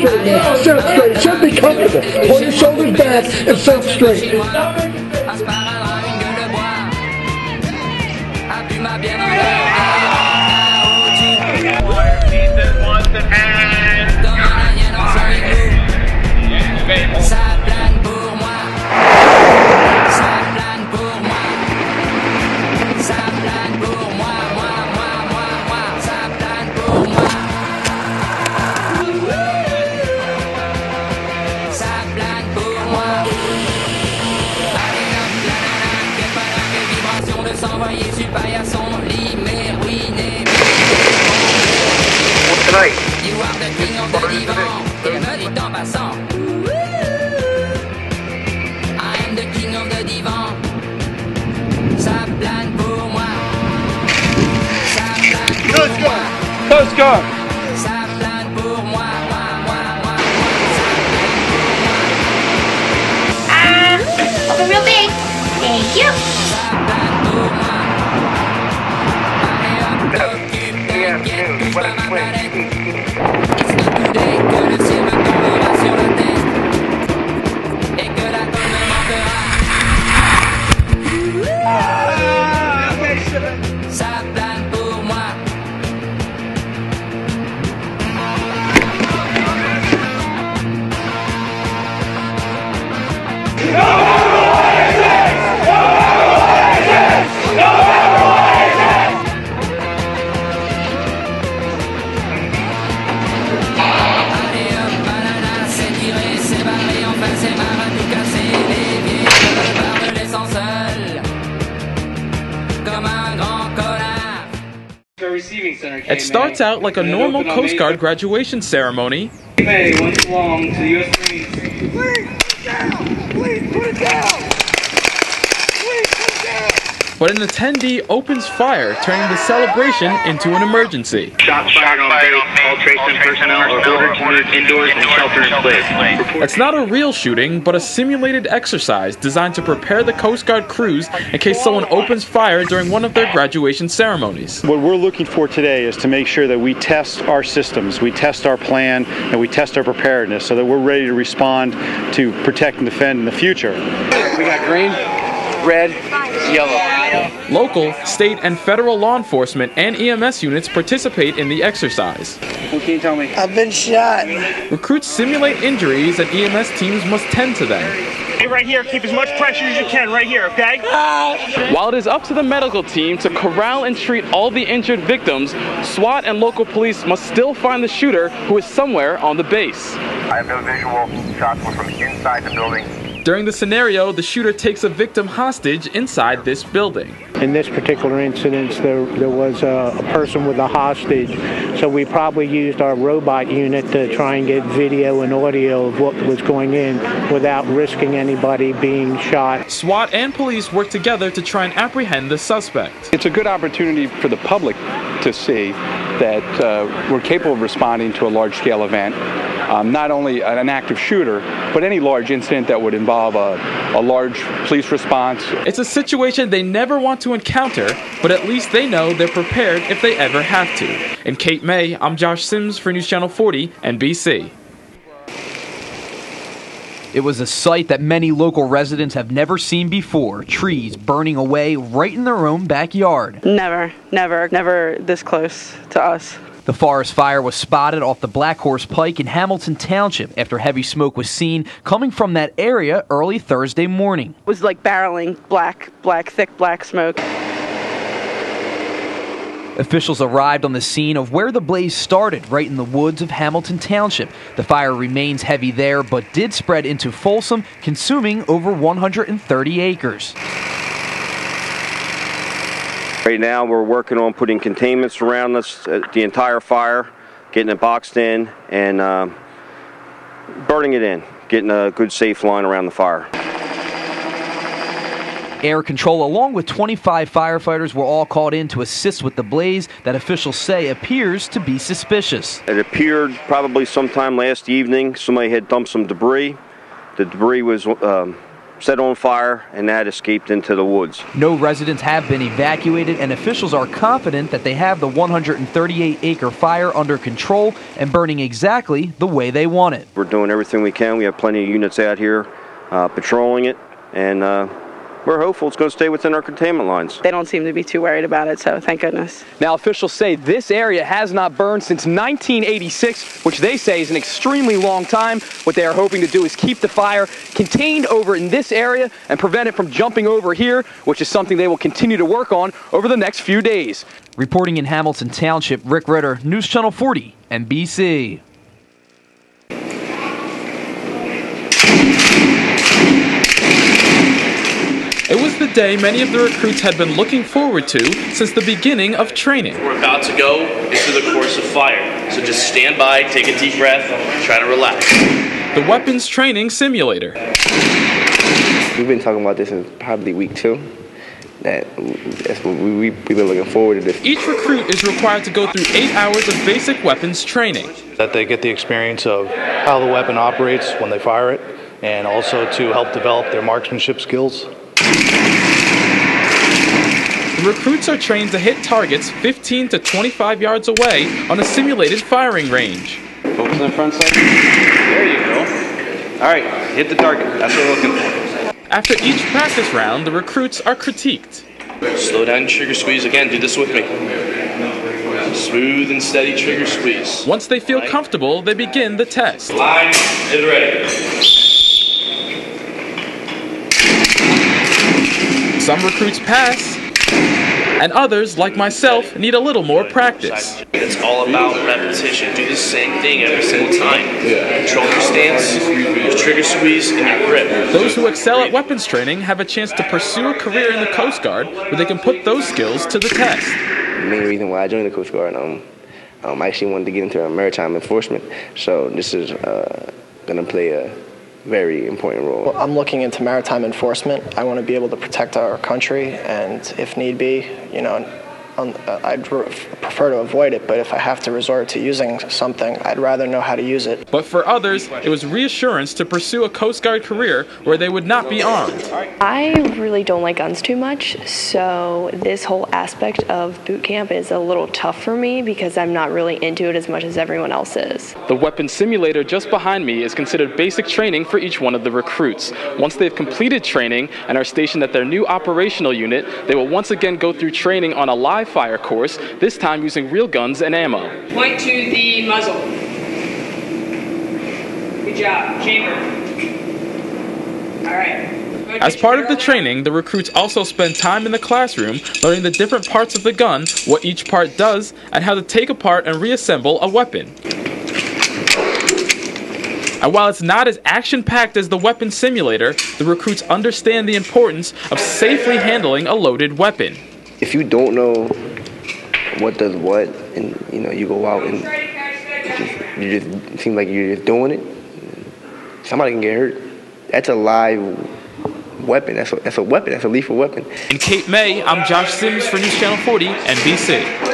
straight, man. Sit up straight. It should be comfortable. Pull your shoulders back and sit up straight. Tonight. You are the king of the divan. Et me dit en passant. I am the king of the divan. Ça plane pour moi. Ça plane pour moi. Coastguard. Ça plane pour moi. Open real big. Thank you. Ça plane pour moi. Allez hop, t'occupe, t'inquiète, touche pas ma planète. It's not today que le ciel me tombera sur la tête. Et que la tombe me manquera. Ça plane pour moi. It starts out like a normal Coast Guard graduation ceremony. Hey, once long to the U.S. Marines. Please put it down! Please put it down! Please put it down! But an attendee opens fire, turning the celebration into an emergency. Shots fired on base. All tracing personnel are ordered to move indoors and shelter in place. It's not a real shooting, but a simulated exercise designed to prepare the Coast Guard crews in case someone opens fire during one of their graduation ceremonies. What we're looking for today is to make sure that we test our systems, we test our plan, and we test our preparedness so that we're ready to respond to protect and defend in the future. We got green, red, yellow. Local, state, and federal law enforcement and EMS units participate in the exercise. What can you tell me? I've been shot. Recruits simulate injuries and EMS teams must tend to them. Stay right here, keep as much pressure as you can right here, okay? While it is up to the medical team to corral and treat all the injured victims, SWAT and local police must still find the shooter who is somewhere on the base. I have no visual. Shots were from inside the building. During the scenario, the shooter takes a victim hostage inside this building. In this particular incident, there was a person with a hostage, so we probably used our robot unit to try and get video and audio of what was going in without risking anybody being shot. SWAT and police work together to try and apprehend the suspect. It's a good opportunity for the public to see that we're capable of responding to a large-scale event. Not only an active shooter, but any large incident that would involve a large police response. It's a situation they never want to encounter, but at least they know they're prepared if they ever have to. In Cape May, I'm Josh Sims for News Channel 40 NBC. It was a sight that many local residents have never seen before. Trees burning away right in their own backyard. Never this close to us. The forest fire was spotted off the Black Horse Pike in Hamilton Township after heavy smoke was seen coming from that area early Thursday morning. It was like barreling thick black smoke. Officials arrived on the scene of where the blaze started, right in the woods of Hamilton Township. The fire remains heavy there, but did spread into Folsom, consuming over 130 acres. Right now we're working on putting containments around this, the entire fire, getting it boxed in and burning it in, getting a good safe line around the fire. Air Control, along with 25 firefighters, were all called in to assist with the blaze that officials say appears to be suspicious. It appeared probably sometime last evening somebody had dumped some debris. The debris was set on fire, and that escaped into the woods. No residents have been evacuated, and officials are confident that they have the 138-acre fire under control and burning exactly the way they want it. We're doing everything we can. We have plenty of units out here patrolling it, and we're hopeful it's going to stay within our containment lines. They don't seem to be too worried about it, so thank goodness. Now, officials say this area has not burned since 1986, which they say is an extremely long time. What they are hoping to do is keep the fire contained over in this area and prevent it from jumping over here, which is something they will continue to work on over the next few days. Reporting in Hamilton Township, Rick Ritter, News Channel 40, NBC. It was the day many of the recruits had been looking forward to since the beginning of training. We're about to go into the course of fire, so just stand by, take a deep breath, try to relax. The weapons training simulator. We've been talking about this in probably week 2. We've been looking forward to this. Each recruit is required to go through 8 hours of basic weapons training. That they get the experience of how the weapon operates when they fire it, and also to help develop their marksmanship skills. The recruits are trained to hit targets 15 to 25 yards away on a simulated firing range. Focus on the front side. There you go. All right, hit the target. That's what we're looking for. After each practice round, the recruits are critiqued. Slow down, trigger squeeze. Again, do this with me. Smooth and steady trigger squeeze. Once they feel comfortable, they begin the test. Line is ready. Some recruits pass, and others, like myself, need a little more practice. It's all about repetition. Do the same thing every single time. Control your stance, your trigger squeeze, and your grip. Those who excel at weapons training have a chance to pursue a career in the Coast Guard where they can put those skills to the test. The main reason why I joined the Coast Guard, I actually wanted to get into maritime enforcement, so this is going to play a very important role. Well, I'm looking into maritime enforcement. I want to be able to protect our country, and if need be, I'd prefer to avoid it, but if I have to resort to using something, I'd rather know how to use it. But for others, it was reassurance to pursue a Coast Guard career where they would not be armed. I really don't like guns too much, so this whole aspect of boot camp is a little tough for me because I'm not really into it as much as everyone else is. The weapons simulator just behind me is considered basic training for each one of the recruits. Once they've completed training and are stationed at their new operational unit, they will once again go through training on a live fire course, this time using real guns and ammo. Point to the muzzle. Good job. Chamber. All right. As part of the training, the recruits also spend time in the classroom learning the different parts of the gun, what each part does, and how to take apart and reassemble a weapon. And while it's not as action-packed as the weapons simulator, the recruits understand the importance of safely handling a loaded weapon. If you don't know what does what, and you go out and it seems like you're just doing it, somebody can get hurt. That's a live weapon. That's a weapon. That's a lethal weapon. In Cape May, I'm Josh Sims for News Channel 40, NBC.